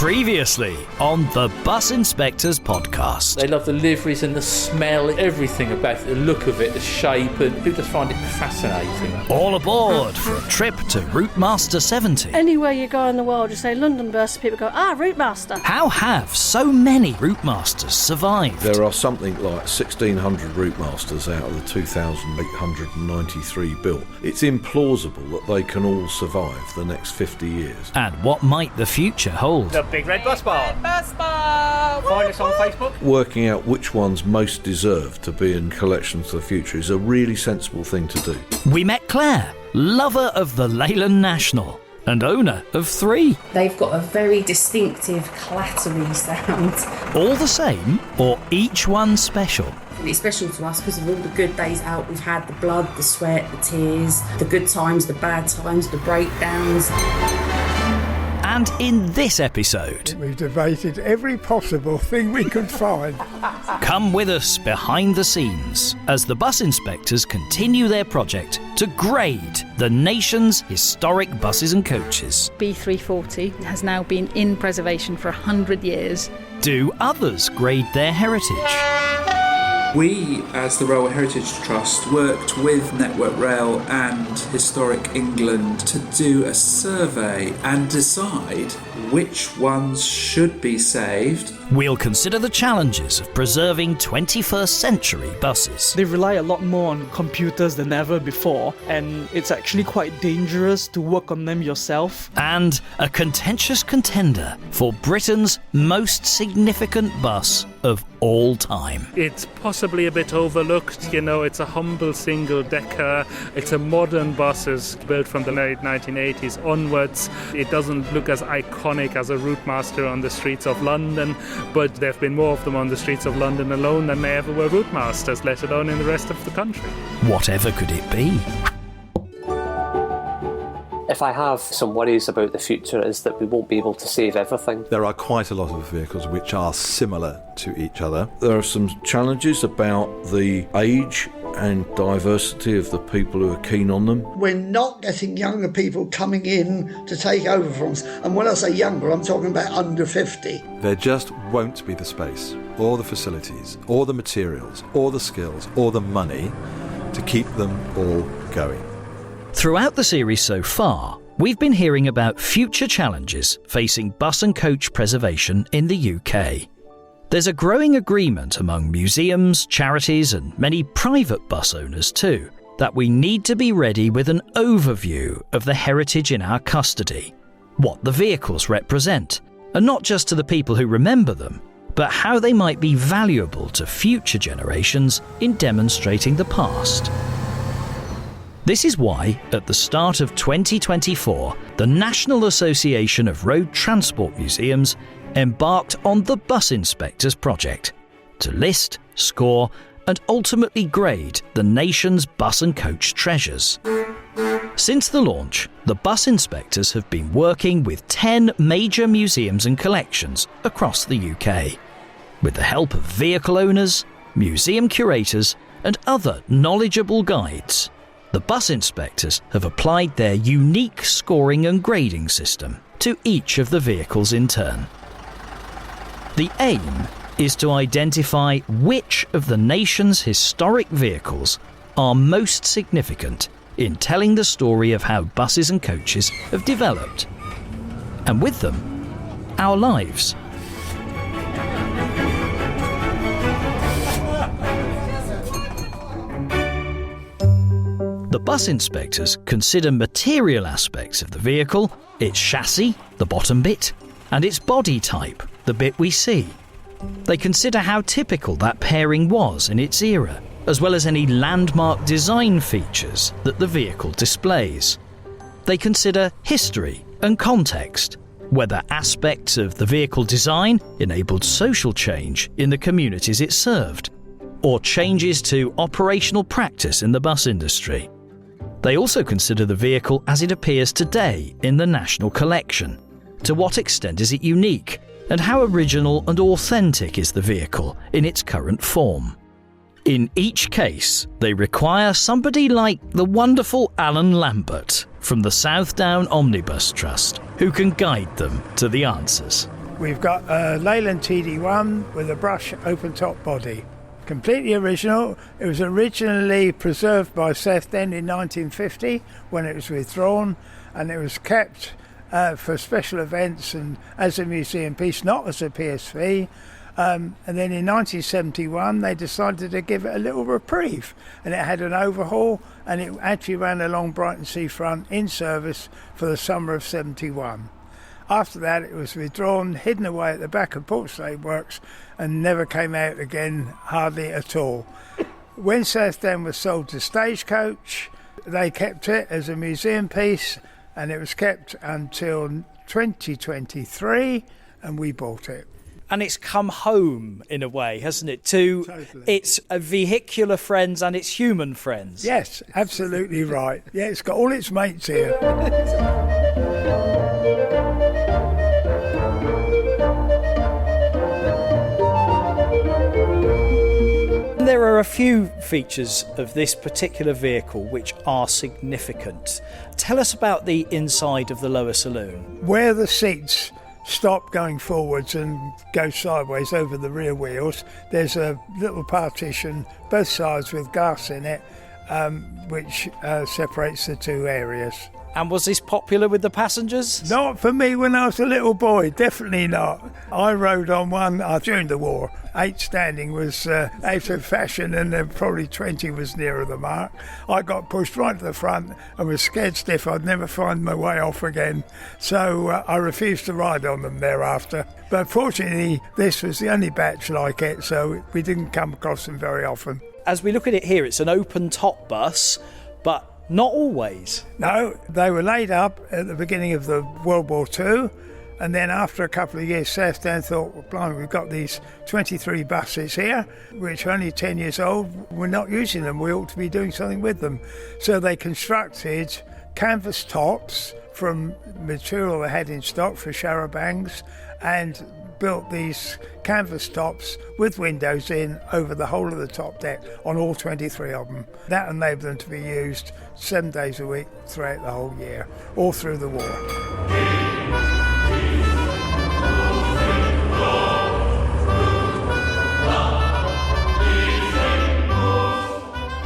Previously on the Bus Inspectors podcast. They love the liveries and the smell, everything about it, the look of it, the shape, and people just find it fascinating. All aboard for a trip to Routemaster 70. Anywhere you go in the world, you say London bus, people go, Routemaster. How have so many Routemasters survived? There are something like 1,600 Routemasters out of the 2,893 built. It's implausible that they can all survive the next 50 years. And what might the future hold? The Big Red Bus Bar. Bus Bar. Find us on Facebook. Working out which ones most deserve to be in collections for the future is a really sensible thing to do. We met Claire, lover of the Leyland National and owner of 3. They've got a very distinctive clattery sound. All the same, or each one special? It's special to us because of all the good days out we've had, the blood, the sweat, the tears, the good times, the bad times, the breakdowns. And in this episode, we debated every possible thing we could find. Come with us behind the scenes as the bus inspectors continue their project to grade the nation's historic buses and coaches. B340 has now been in preservation for 100 years. Do others grade their heritage? We, as the Railway Heritage Trust, worked with Network Rail and Historic England to do a survey and decide which ones should be saved. We'll consider the challenges of preserving 21st century buses. They rely a lot more on computers than ever before, and it's actually quite dangerous to work on them yourself. And a contentious contender for Britain's most significant bus of all time. It's possibly a bit overlooked, it's a humble single-decker. It's a modern bus, is built from the late 1980s onwards. It doesn't look as iconic as a Routemaster on the streets of London, but there have been more of them on the streets of London alone than there ever were Routemasters, let alone in the rest of the country. Whatever could it be? If I have some worries about the future, is that we won't be able to save everything. There are quite a lot of vehicles which are similar to each other. There are some challenges about the age and diversity of the people who are keen on them. We're not getting younger people coming in to take over from us. And when I say younger, I'm talking about under 50. There just won't be the space, or the facilities, or the materials, or the skills, or the money to keep them all going. Throughout the series so far, we've been hearing about future challenges facing bus and coach preservation in the UK. There's a growing agreement among museums, charities and many private bus owners too, that we need to be ready with an overview of the heritage in our custody, what the vehicles represent, and not just to the people who remember them, but how they might be valuable to future generations in demonstrating the past. This is why, at the start of 2024, the National Association of Road Transport Museums embarked on the Bus Inspectors project to list, score and ultimately grade the nation's bus and coach treasures. Since the launch, the Bus Inspectors have been working with 10 major museums and collections across the UK, with the help of vehicle owners, museum curators and other knowledgeable guides. The Bus Inspectors have applied their unique scoring and grading system to each of the vehicles in turn. The aim is to identify which of the nation's historic vehicles are most significant in telling the story of how buses and coaches have developed, and with them, our lives. The Bus Inspectors consider material aspects of the vehicle, its chassis, the bottom bit, and its body type, the bit we see. They consider how typical that pairing was in its era, as well as any landmark design features that the vehicle displays. They consider history and context, whether aspects of the vehicle design enabled social change in the communities it served, or changes to operational practice in the bus industry. They also consider the vehicle as it appears today in the National Collection. To what extent is it unique, and how original and authentic is the vehicle in its current form? In each case, they require somebody like the wonderful Alan Lambert from the Southdown Omnibus Trust, who can guide them to the answers. We've got a Leyland TD1 with a brush open-top body. Completely original. It was originally preserved by Southend in 1950 when it was withdrawn, and it was kept for special events and as a museum piece, not as a PSV. And then in 1971 they decided to give it a little reprieve, and it had an overhaul, and it actually ran along Brighton seafront in service for the summer of 71. After that it was withdrawn, hidden away at the back of Portslade Works, and never came out again, hardly at all. When Southend was sold to Stagecoach, they kept it as a museum piece, and it was kept until 2023, and we bought it. And it's come home in a way, hasn't it? Totally. It's a vehicular friends and it's human friends. Yes, absolutely right. Yeah, it's got all its mates here. There are a few features of this particular vehicle which are significant. Tell us about the inside of the lower saloon. Where the seats stop going forwards and go sideways over the rear wheels, there's a little partition both sides with glass in it, which separates the two areas. And was this popular with the passengers? Not for me when I was a little boy, definitely not. I rode on one during the war. 8 standing was out of fashion, and probably 20 was nearer the mark. I got pushed right to the front and was scared stiff I'd never find my way off again. So I refused to ride on them thereafter. But fortunately, this was the only batch like it, so we didn't come across them very often. As we look at it here, it's an open-top bus, but not always. No, they were laid up at the beginning of the World War II, and then after a couple of years, Southend thought, well, blimey, we've got these 23 buses here, which are only 10 years old. We're not using them. We ought to be doing something with them. So they constructed canvas tops from material they had in stock for charabancs, and built these canvas tops with windows in over the whole of the top deck on all 23 of them. That enabled them to be used 7 days a week throughout the whole year, all through the war.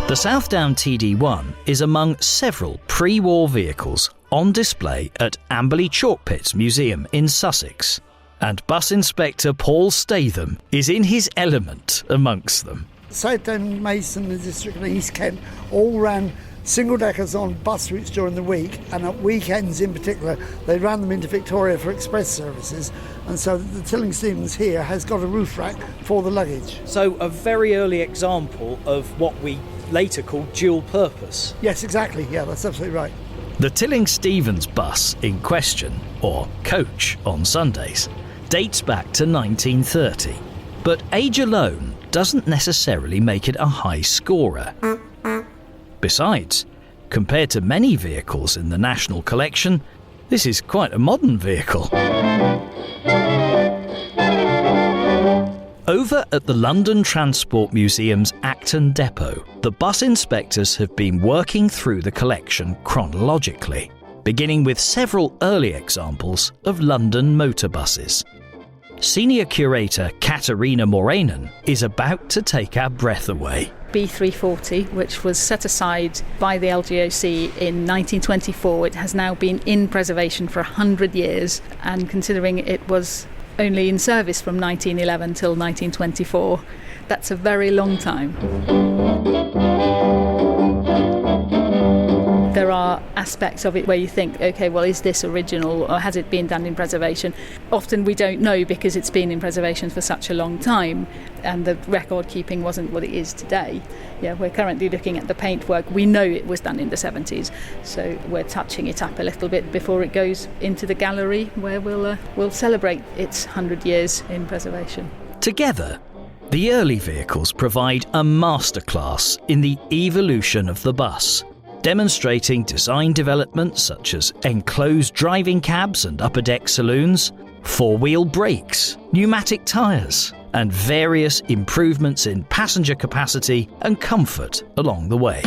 The Southdown TD1 is among several pre-war vehicles on display at Amberley Chalkpits Museum in Sussex. And Bus Inspector Paul Statham is in his element amongst them. Southend, Mason, the district of East Kent all ran single-deckers on bus routes during the week, and at weekends in particular they ran them into Victoria for express services, and so the Tilling Stevens here has got a roof rack for the luggage. So a very early example of what we later called dual purpose. Yes, exactly, yeah, that's absolutely right. The Tilling Stevens bus in question, or coach on Sundays, dates back to 1930, but age alone doesn't necessarily make it a high scorer. Besides, compared to many vehicles in the National Collection, this is quite a modern vehicle. Over at the London Transport Museum's Acton depot, the bus inspectors have been working through the collection chronologically, beginning with several early examples of London motor buses. Senior curator Katariina Mauranen is about to take our breath away. B340, which was set aside by the LGOC in 1924, it has now been in preservation for 100 years, and considering it was only in service from 1911 till 1924, that's a very long time. There are aspects of it where you think, okay, well, is this original or has it been done in preservation? Often we don't know because it's been in preservation for such a long time and the record keeping wasn't what it is today. Yeah, we're currently looking at the paintwork. We know it was done in the 70s, so we're touching it up a little bit before it goes into the gallery where we'll celebrate its 100 years in preservation. Together, the early vehicles provide a masterclass in the evolution of the bus, demonstrating design developments such as enclosed driving cabs and upper deck saloons, four-wheel brakes, pneumatic tyres, and various improvements in passenger capacity and comfort along the way.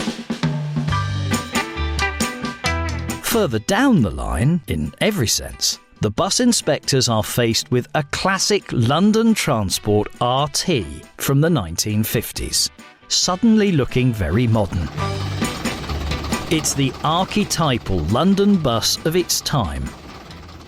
Further down the line, in every sense, the bus inspectors are faced with a classic London Transport RT from the 1950s, suddenly looking very modern. It's the archetypal London bus of its time.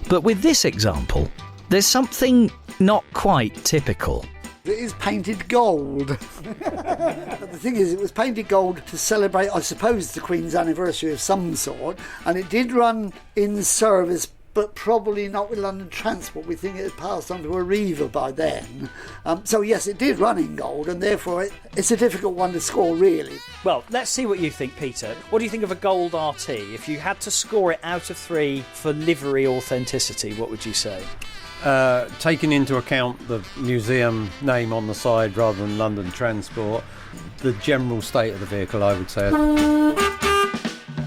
But with this example, there's something not quite typical. It is painted gold. But the thing is, it was painted gold to celebrate, I suppose, the Queen's anniversary of some sort, and it did run in service, but probably not with London Transport. We think it had passed on to Arriva by then. So yes, it did run in gold, and therefore it's a difficult one to score, really. Well, let's see what you think, Peter. What do you think of a gold RT? If you had to score it out of 3 for livery authenticity, what would you say? Taking into account the museum name on the side rather than London Transport, the general state of the vehicle, I would say.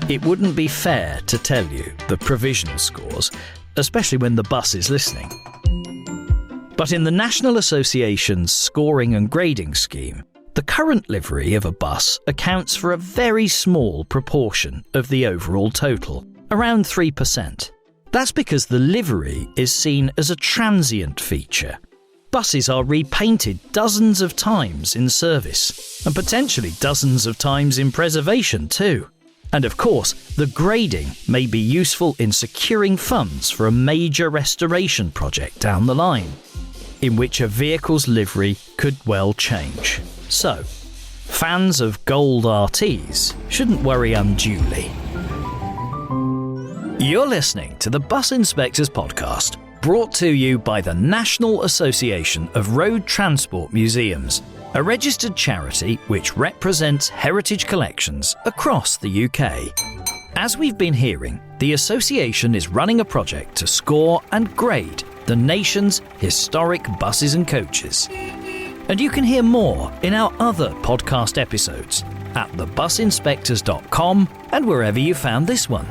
It wouldn't be fair to tell you the provisional scores, especially when the bus is listening. But in the National Association's scoring and grading scheme, the current livery of a bus accounts for a very small proportion of the overall total, around 3%. That's because the livery is seen as a transient feature. Buses are repainted dozens of times in service, and potentially dozens of times in preservation too. And of course, the grading may be useful in securing funds for a major restoration project down the line, in which a vehicle's livery could well change. So, fans of gold RTs shouldn't worry unduly. You're listening to the Bus Inspectors Podcast, brought to you by the National Association of Road Transport Museums, a registered charity which represents heritage collections across the UK. As we've been hearing, the association is running a project to score and grade the nation's historic buses and coaches. And you can hear more in our other podcast episodes at thebusinspectors.com and wherever you found this one.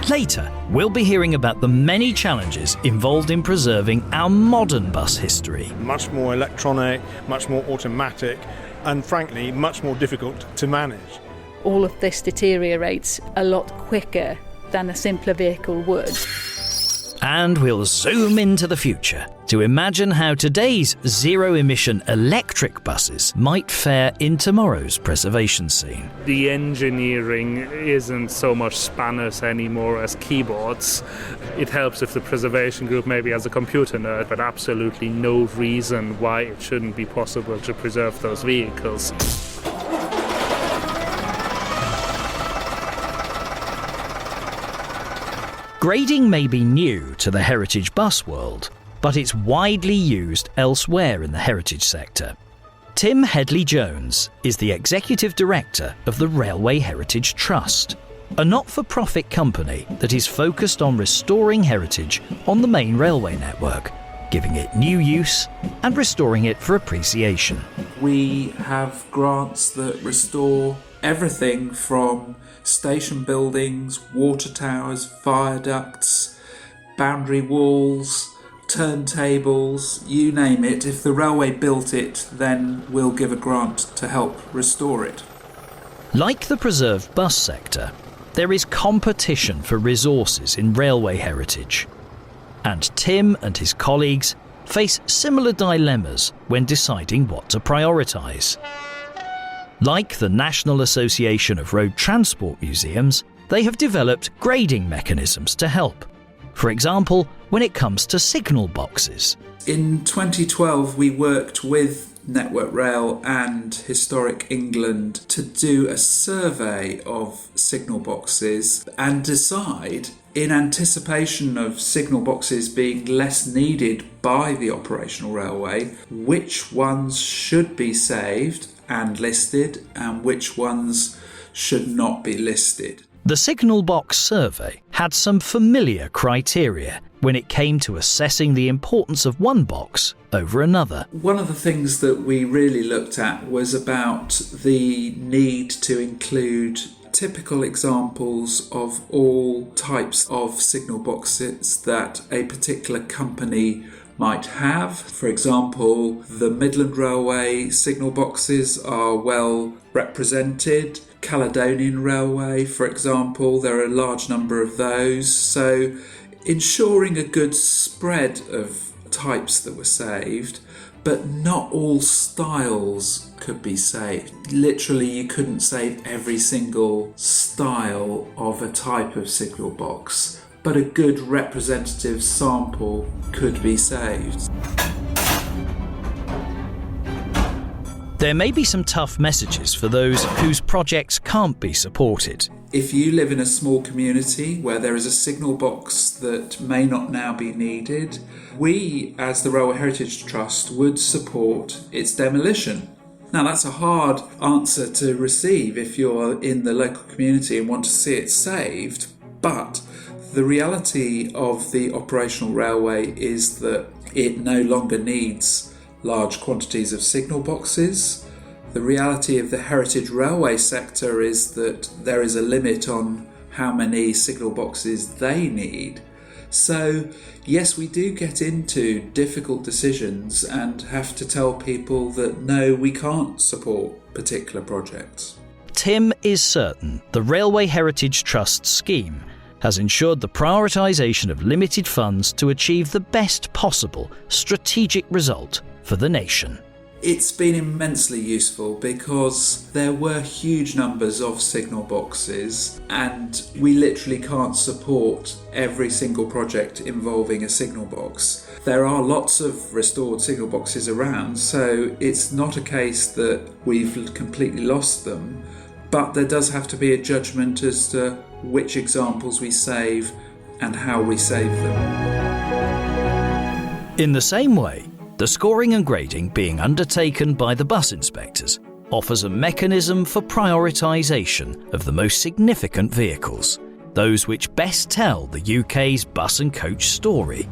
Later, we'll be hearing about the many challenges involved in preserving our modern bus history. Much more electronic, much more automatic, and frankly, much more difficult to manage. All of this deteriorates a lot quicker than a simpler vehicle would. And we'll zoom into the future to imagine how today's zero-emission electric buses might fare in tomorrow's preservation scene. The engineering isn't so much spanners anymore as keyboards. It helps if the preservation group maybe has a computer nerd, but absolutely no reason why it shouldn't be possible to preserve those vehicles. Grading may be new to the heritage bus world, but it's widely used elsewhere in the heritage sector. Tim Hedley-Jones is the Executive Director of the Railway Heritage Trust, a not-for-profit company that is focused on restoring heritage on the main railway network, giving it new use and restoring it for appreciation. We have grants that restore everything from station buildings, water towers, viaducts, boundary walls, turntables, you name it. If the railway built it, then we'll give a grant to help restore it. Like the preserved bus sector, there is competition for resources in railway heritage. And Tim and his colleagues face similar dilemmas when deciding what to prioritise. Like the National Association of Road Transport Museums, they have developed grading mechanisms to help. For example, when it comes to signal boxes. In 2012, we worked with Network Rail and Historic England to do a survey of signal boxes and decide, in anticipation of signal boxes being less needed by the operational railway, which ones should be saved and listed and which ones should not be listed. The signal box survey had some familiar criteria when it came to assessing the importance of one box over another. One of the things that we really looked at was about the need to include typical examples of all types of signal boxes that a particular company might have. For example, the Midland Railway signal boxes are well represented. Caledonian Railway, for example, there are a large number of those. So ensuring a good spread of types that were saved, but not all styles could be saved. Literally, you couldn't save every single style of a type of signal box, but a good representative sample could be saved. There may be some tough messages for those whose projects can't be supported. If you live in a small community where there is a signal box that may not now be needed, we, as the Railway Heritage Trust, would support its demolition. Now, that's a hard answer to receive if you're in the local community and want to see it saved, but the reality of the operational railway is that it no longer needs large quantities of signal boxes. The reality of the heritage railway sector is that there is a limit on how many signal boxes they need. So, yes, we do get into difficult decisions and have to tell people that no, we can't support particular projects. Tim is certain the Railway Heritage Trust scheme has ensured the prioritisation of limited funds to achieve the best possible strategic result for the nation. It's been immensely useful because there were huge numbers of signal boxes and we literally can't support every single project involving a signal box. There are lots of restored signal boxes around, so it's not a case that we've completely lost them, but there does have to be a judgment as to which examples we save and how we save them. In the same way, the scoring and grading being undertaken by the bus inspectors offers a mechanism for prioritisation of the most significant vehicles, those which best tell the UK's bus and coach story.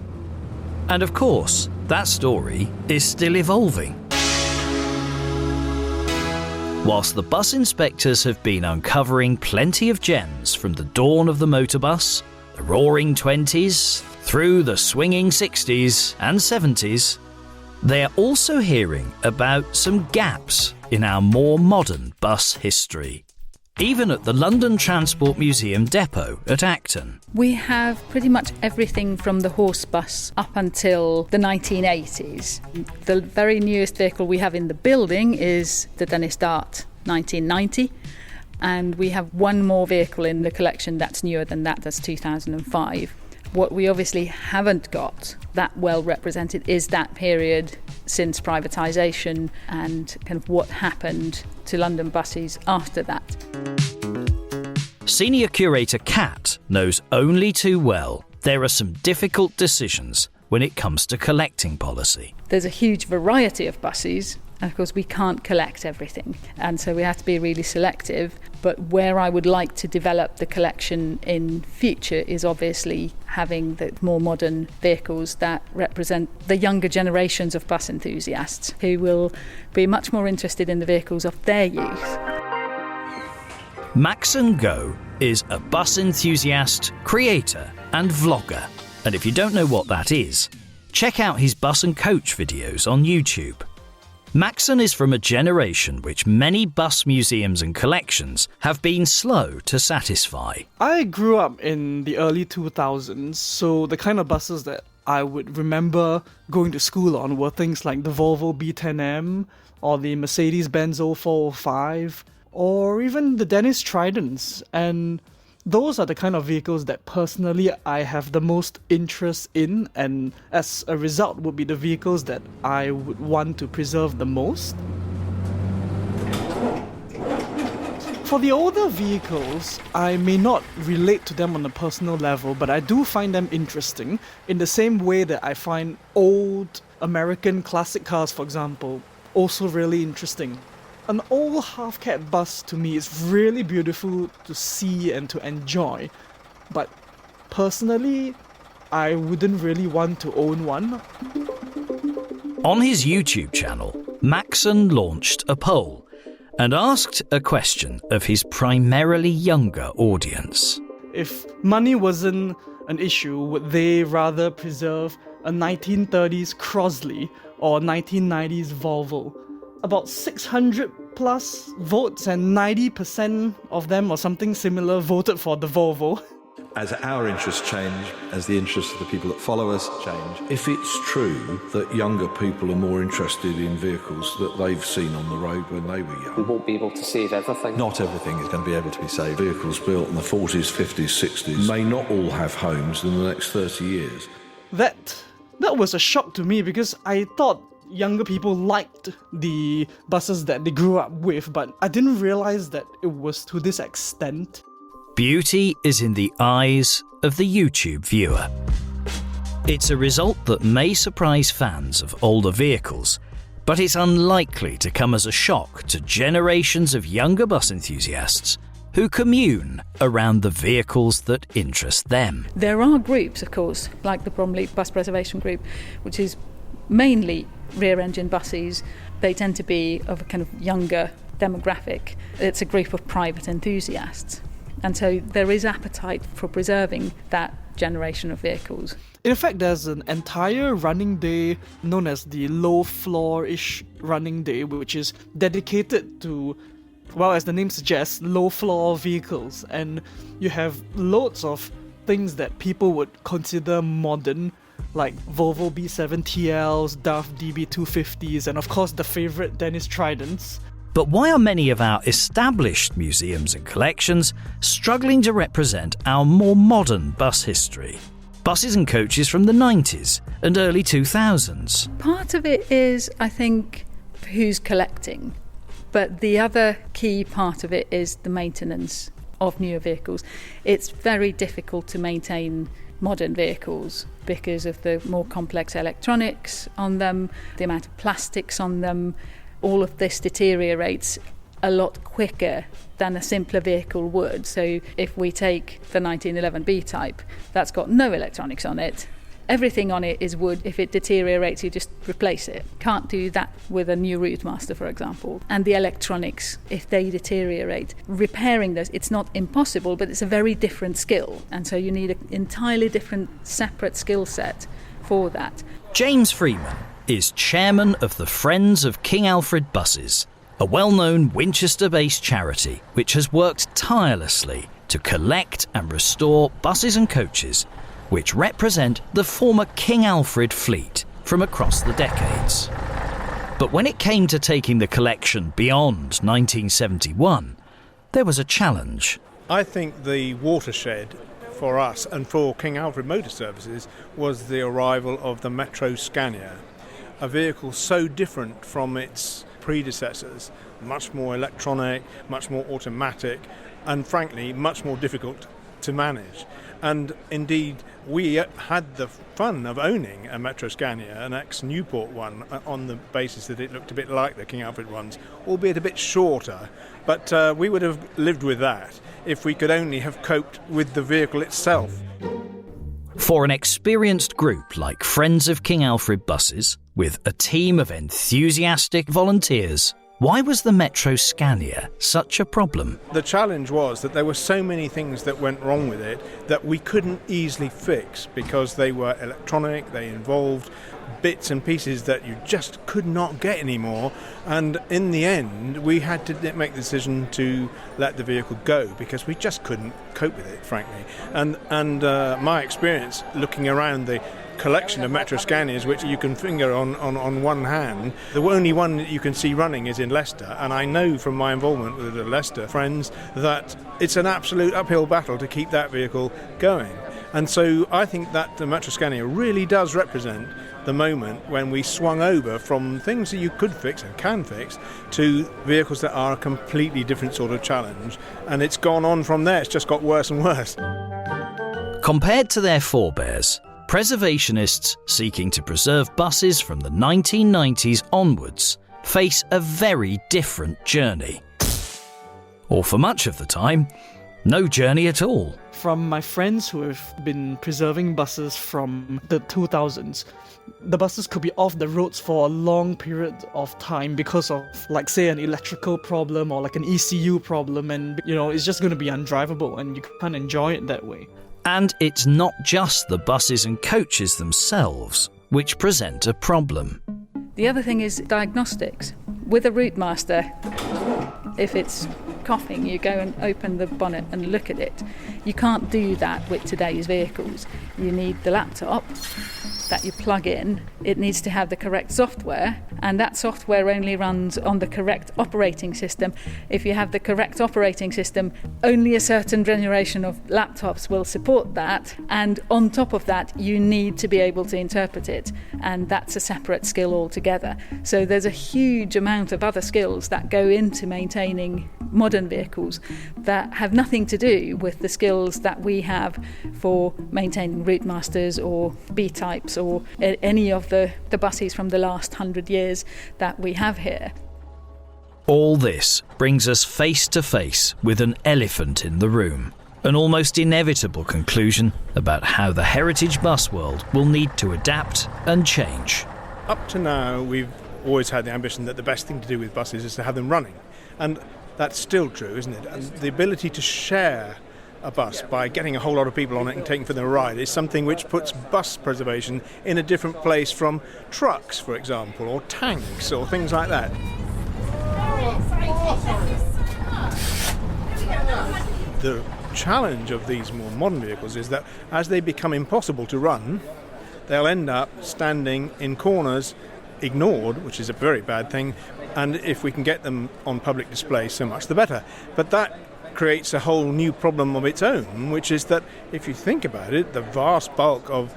And of course, that story is still evolving. Whilst the bus inspectors have been uncovering plenty of gems from the dawn of the motorbus, the roaring 20s, through the swinging 60s and 70s, they are also hearing about some gaps in our more modern bus history. Even at the London Transport Museum depot at Acton. We have pretty much everything from the horse bus up until the 1980s. The very newest vehicle we have in the building is the Dennis Dart 1990, and we have one more vehicle in the collection that's newer than that, that's 2005. What we obviously haven't got that well represented is that period since privatisation and kind of what happened to London buses after that. Senior Curator Kat knows only too well there are some difficult decisions when it comes to collecting policy. There's a huge variety of buses, and of course we can't collect everything, and so we have to be really selective. But where I would like to develop the collection in future is obviously having the more modern vehicles that represent the younger generations of bus enthusiasts who will be much more interested in the vehicles of their youth. Maxson Goh is a bus enthusiast, creator and vlogger. And if you don't know what that is, check out his bus and coach videos on YouTube. Maxson is from a generation which many bus museums and collections have been slow to satisfy. I grew up in the early 2000s, so the kind of buses that I would remember going to school on were things like the Volvo B10M or the Mercedes-Benz 0405 or even the Dennis Tridents, and those are the kind of vehicles that personally I have the most interest in, and as a result would be the vehicles that I would want to preserve the most. For the older vehicles, I may not relate to them on a personal level, but I do find them interesting in the same way that I find old American classic cars, for example, also really interesting. An old half-cab bus to me is really beautiful to see and to enjoy, but personally, I wouldn't really want to own one. On his YouTube channel, Maxson launched a poll and asked a question of his primarily younger audience. If money wasn't an issue, would they rather preserve a 1930s Crosley or a 1990s Volvo? About 600 plus votes and 90% of them or something similar voted for the Volvo. As our interests change, as the interests of the people that follow us change. If it's true that younger people are more interested in vehicles that they've seen on the road when they were young, we won't be able to save everything. Not everything is going to be able to be saved. Vehicles built in the 40s, 50s, 60s may not all have homes in the next 30 years. That was a shock to me, because I thought younger people liked the buses that they grew up with, but I didn't realise that it was to this extent. Beauty is in the eyes of the YouTube viewer. It's a result that may surprise fans of older vehicles, but it's unlikely to come as a shock to generations of younger bus enthusiasts who commune around the vehicles that interest them. There are groups, of course, like the Bromley Bus Preservation Group, which is mainly rear-engine buses. They tend to be of a kind of younger demographic. It's a group of private enthusiasts. And so there is appetite for preserving that generation of vehicles. In fact, there's an entire running day known as the low floor-ish running day, which is dedicated to, well, as the name suggests, low floor vehicles. And you have loads of things that people would consider modern, like Volvo B7 TLs, DAF DB250s, and of course the favourite Dennis Tridents. But why are many of our established museums and collections struggling to represent our more modern bus history? Buses and coaches from the 90s and early 2000s. Part of it is, I think, who's collecting. But the other key part of it is the maintenance of newer vehicles. It's very difficult to maintain modern vehicles because of the more complex electronics on them, the amount of plastics on them. All of this deteriorates a lot quicker than a simpler vehicle would. So if we take the 1911 B-type, that's got no electronics on it. Everything on it is wood. If it deteriorates, you just replace it. Can't do that with a new Routemaster, for example. And the electronics, if they deteriorate, repairing those, it's not impossible, but it's a very different skill. And so you need an entirely different, separate skill set for that. James Freeman is chairman of the Friends of King Alfred Buses, a well-known Winchester-based charity which has worked tirelessly to collect and restore buses and coaches which represent the former King Alfred fleet from across the decades. But when it came to taking the collection beyond 1971, there was a challenge. I think the watershed for us and for King Alfred Motor Services was the arrival of the Metro Scania, a vehicle so different from its predecessors, much more electronic, much more automatic, and frankly, much more difficult to manage. And indeed, we had the fun of owning a Metro Scania, an ex-Newport one, on the basis that it looked a bit like the King Alfred ones, albeit a bit shorter. But we would have lived with that if we could only have coped with the vehicle itself. For an experienced group like Friends of King Alfred Buses, with a team of enthusiastic volunteers, why was the Metro Scania such a problem? The challenge was that there were so many things that went wrong with it that we couldn't easily fix because they were electronic, they involved bits and pieces that you just could not get anymore, and in the end we had to make the decision to let the vehicle go because we just couldn't cope with it, frankly. And my experience looking around the collection of Metro Scanias, which you can finger on one hand, the only one that you can see running is in Leicester, and I know from my involvement with the Leicester friends that it's an absolute uphill battle to keep that vehicle going. And so I think that the Metro Scania really does represent the moment when we swung over from things that you could fix and can fix to vehicles that are a completely different sort of challenge, and it's gone on from there. It's just got worse and worse. Compared to their forebears, preservationists seeking to preserve buses from the 1990s onwards face a very different journey. Or for much of the time, no journey at all. From my friends who have been preserving buses from the 2000s, the buses could be off the roads for a long period of time because of, like, say, an electrical problem or like an ECU problem, and, you know, it's just going to be undrivable and you can't enjoy it that way. And it's not just the buses and coaches themselves which present a problem. The other thing is diagnostics. With a Routemaster, if it's coughing, you go and open the bonnet and look at it. You can't do that with today's vehicles. You need the laptop that you plug in. It needs to have the correct software, and that software only runs on the correct operating system. If you have the correct operating system, only a certain generation of laptops will support that, and on top of that you need to be able to interpret it, and that's a separate skill altogether. So there's a huge amount of other skills that go into maintaining modern vehicles that have nothing to do with the skills that we have for maintaining Routemasters or B-types or any of the buses from the last 100 years that we have here. All this brings us face to face with an elephant in the room, an almost inevitable conclusion about how the heritage bus world will need to adapt and change. Up to now, we've always had the ambition that the best thing to do with buses is to have them running. And that's still true, isn't it? And the ability to share a bus by getting a whole lot of people on it and taking for them a ride is something which puts bus preservation in a different place from trucks, for example, or tanks or things like that. The challenge of these more modern vehicles is that as they become impossible to run, they'll end up standing in corners, ignored, which is a very bad thing, and if we can get them on public display, so much the better. But that creates a whole new problem of its own, which is that if you think about it, the vast bulk of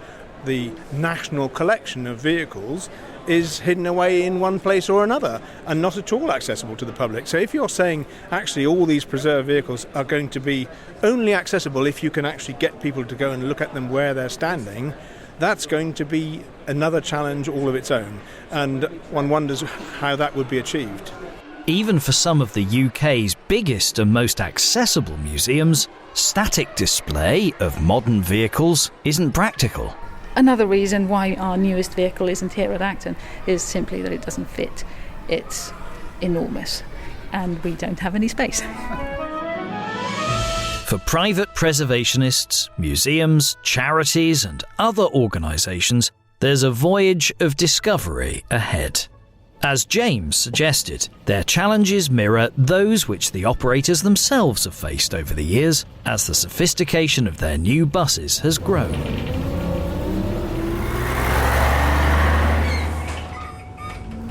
the national collection of vehicles is hidden away in one place or another and not at all accessible to the public. So if you're saying actually all these preserved vehicles are going to be only accessible if you can actually get people to go and look at them where they're standing, that's going to be another challenge all of its own, and one wonders how that would be achieved. Even for some of the UK's biggest and most accessible museums, static display of modern vehicles isn't practical. Another reason why our newest vehicle isn't here at Acton is simply that it doesn't fit. It's enormous and we don't have any space. For private preservationists, museums, charities and other organisations, there's a voyage of discovery ahead. As James suggested, their challenges mirror those which the operators themselves have faced over the years as the sophistication of their new buses has grown.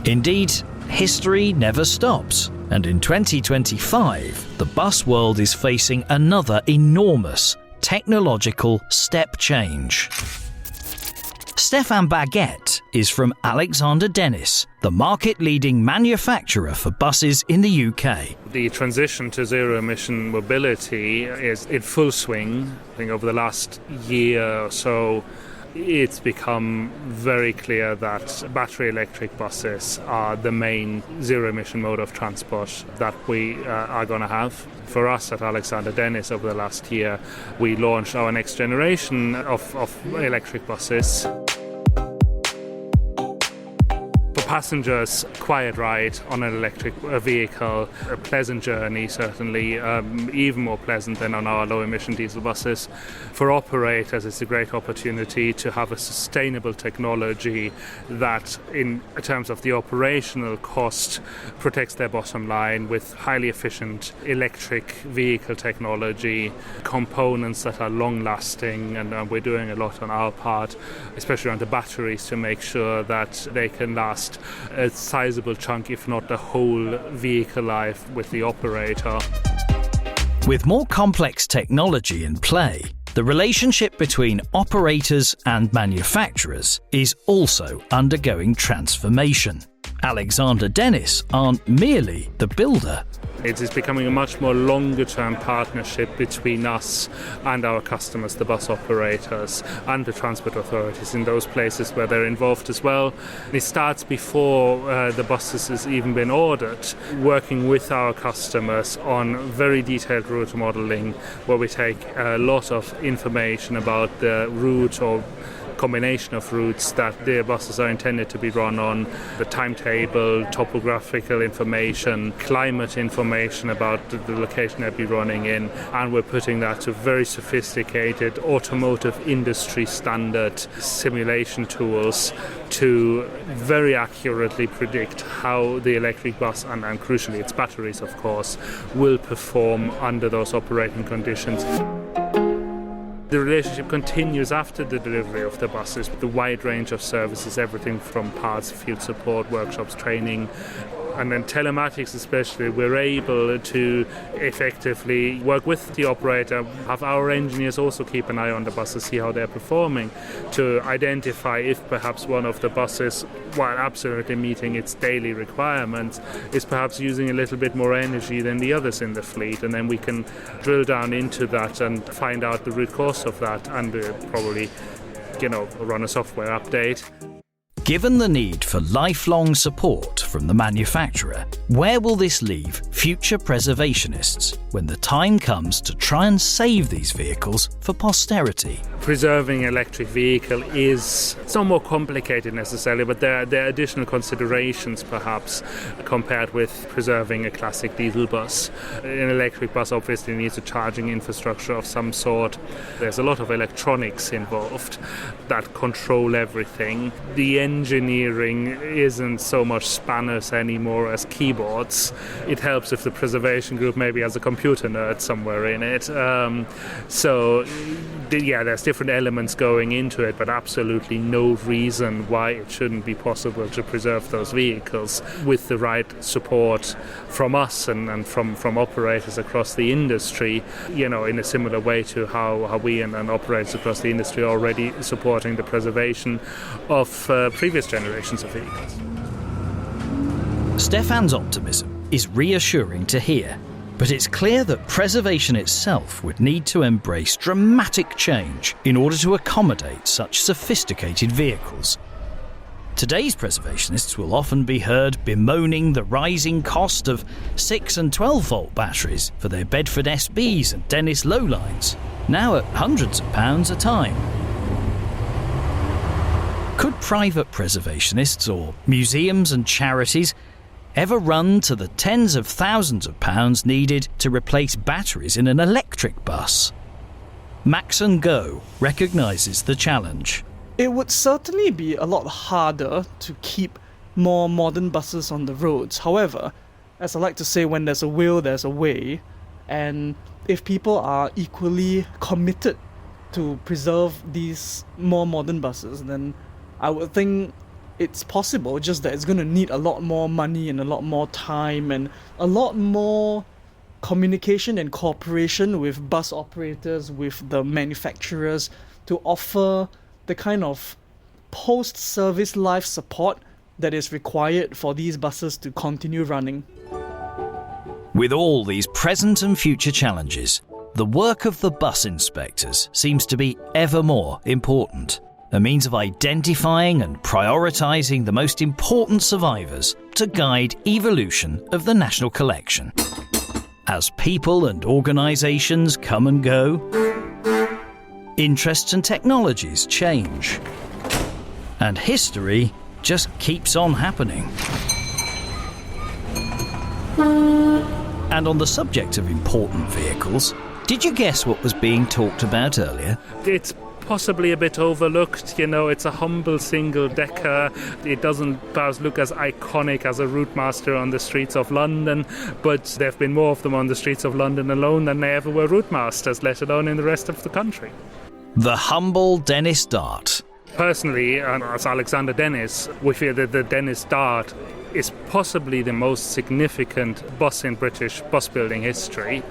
Indeed, history never stops, and in 2025, the bus world is facing another enormous technological step change. Stefan Baguette is from Alexander Dennis, the market-leading manufacturer for buses in the UK. The transition to zero-emission mobility is in full swing. I think over the last year or so, it's become very clear that battery electric buses are the main zero-emission mode of transport that we are going to have. For us at Alexander Dennis over the last year, we launched our next generation of electric buses. For passengers, quiet ride on an electric vehicle, a pleasant journey certainly, even more pleasant than on our low-emission diesel buses. For operators, it's a great opportunity to have a sustainable technology that, in terms of the operational cost, protects their bottom line with highly efficient electric vehicle technology, components that are long-lasting, and we're doing a lot on our part, especially around the batteries, to make sure that they can last a sizable chunk, if not the whole vehicle life with the operator. With more complex technology in play, the relationship between operators and manufacturers is also undergoing transformation. Alexander Dennis aren't merely the builder. It is becoming a much more longer-term partnership between us and our customers, the bus operators and the transport authorities in those places where they're involved as well. It starts before the buses has even been ordered, working with our customers on very detailed route modelling, where we take a lot of information about the route or combination of routes that the buses are intended to be run on, the timetable, topographical information, climate information about the location they'll be running in, and we're putting that to very sophisticated automotive industry standard simulation tools to very accurately predict how the electric bus, and crucially its batteries of course, will perform under those operating conditions. The relationship continues after the delivery of the buses with the wide range of services, everything from parts, field support, workshops, training, and then telematics especially. We're able to effectively work with the operator, have our engineers also keep an eye on the buses, see how they're performing, to identify if perhaps one of the buses, while absolutely meeting its daily requirements, is perhaps using a little bit more energy than the others in the fleet, and then we can drill down into that and find out the root cause of that and probably, run a software update. Given the need for lifelong support from the manufacturer, where will this leave future preservationists when the time comes to try and save these vehicles for posterity? Preserving an electric vehicle is somewhat complicated necessarily, but there are additional considerations perhaps compared with preserving a classic diesel bus. An electric bus obviously needs a charging infrastructure of some sort. There's a lot of electronics involved that control everything. The engineering isn't so much spanners anymore as keyboards. It helps if the preservation group maybe has a computer nerd somewhere in it. There's different elements going into it, but absolutely no reason why it shouldn't be possible to preserve those vehicles with the right support from us and from operators across the industry, in a similar way to how we and operators across the industry are already supporting the preservation of previous generations of vehicles. Stefan's optimism is reassuring to hear, but it's clear that preservation itself would need to embrace dramatic change in order to accommodate such sophisticated vehicles. Today's preservationists will often be heard bemoaning the rising cost of 6 and 12 volt batteries for their Bedford SBs and Dennis Lowlines, now at hundreds of pounds a time. Could private preservationists or museums and charities ever run to the tens of thousands of pounds needed to replace batteries in an electric bus? Maxson Goh recognises the challenge. It would certainly be a lot harder to keep more modern buses on the roads. However, as I like to say, when there's a will, there's a way. And if people are equally committed to preserve these more modern buses, then I would think it's possible, just that it's going to need a lot more money and a lot more time and a lot more communication and cooperation with bus operators, with the manufacturers, to offer the kind of post-service life support that is required for these buses to continue running. With all these present and future challenges, the work of the bus inspectors seems to be ever more important. A means of identifying and prioritising the most important survivors to guide evolution of the national collection. As people and organisations come and go, interests and technologies change, and history just keeps on happening. And on the subject of important vehicles, did you guess what was being talked about earlier? It's possibly a bit overlooked, it's a humble single-decker. It doesn't perhaps look as iconic as a Routemaster on the streets of London, but there have been more of them on the streets of London alone than there ever were Routemasters, let alone in the rest of the country. The humble Dennis Dart. Personally, as Alexander Dennis, we feel that the Dennis Dart is possibly the most significant bus in British bus building history,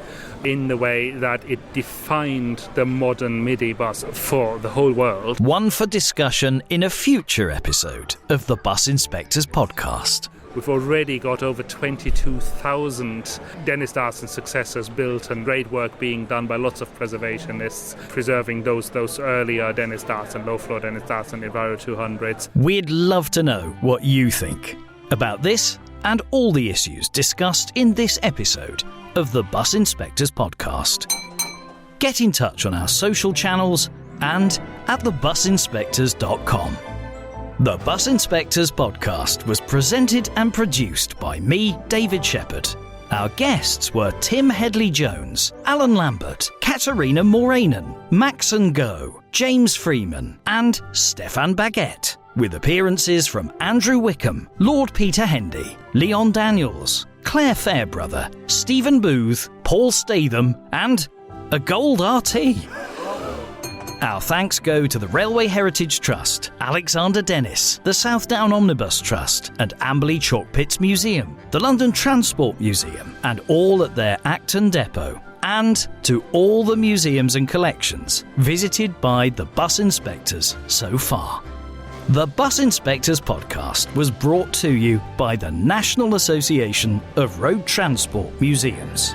in the way that it defined the modern midi bus for the whole world. One for discussion in a future episode of the Bus Inspectors podcast. We've already got over 22,000 Dennis Darts and successors built, and great work being done by lots of preservationists, preserving those earlier Dennis Darts and low-floor Dennis Darts and Enviro 200s. We'd love to know what you think about this and all the issues discussed in this episode of the Bus Inspectors podcast. Get in touch on our social channels and at thebusinspectors.com. The Bus Inspectors podcast was presented and produced by me, David Sheppard. Our guests were Tim Hedley-Jones, Alan Lambert, Katariina Mauranen, Maxson Goh, James Freeman and Stefan Baguette, with appearances from Andrew Wickham, Lord Peter Hendy, Leon Daniels, Claire Fairbrother, Stephen Booth, Paul Statham and a gold RT. Our thanks go to the Railway Heritage Trust, Alexander Dennis, the South Down Omnibus Trust and Amberley Chalkpits Museum, the London Transport Museum and all at their Acton depot, and to all the museums and collections visited by the Bus Inspectors so far. The Bus Inspectors podcast was brought to you by the National Association of Road Transport Museums.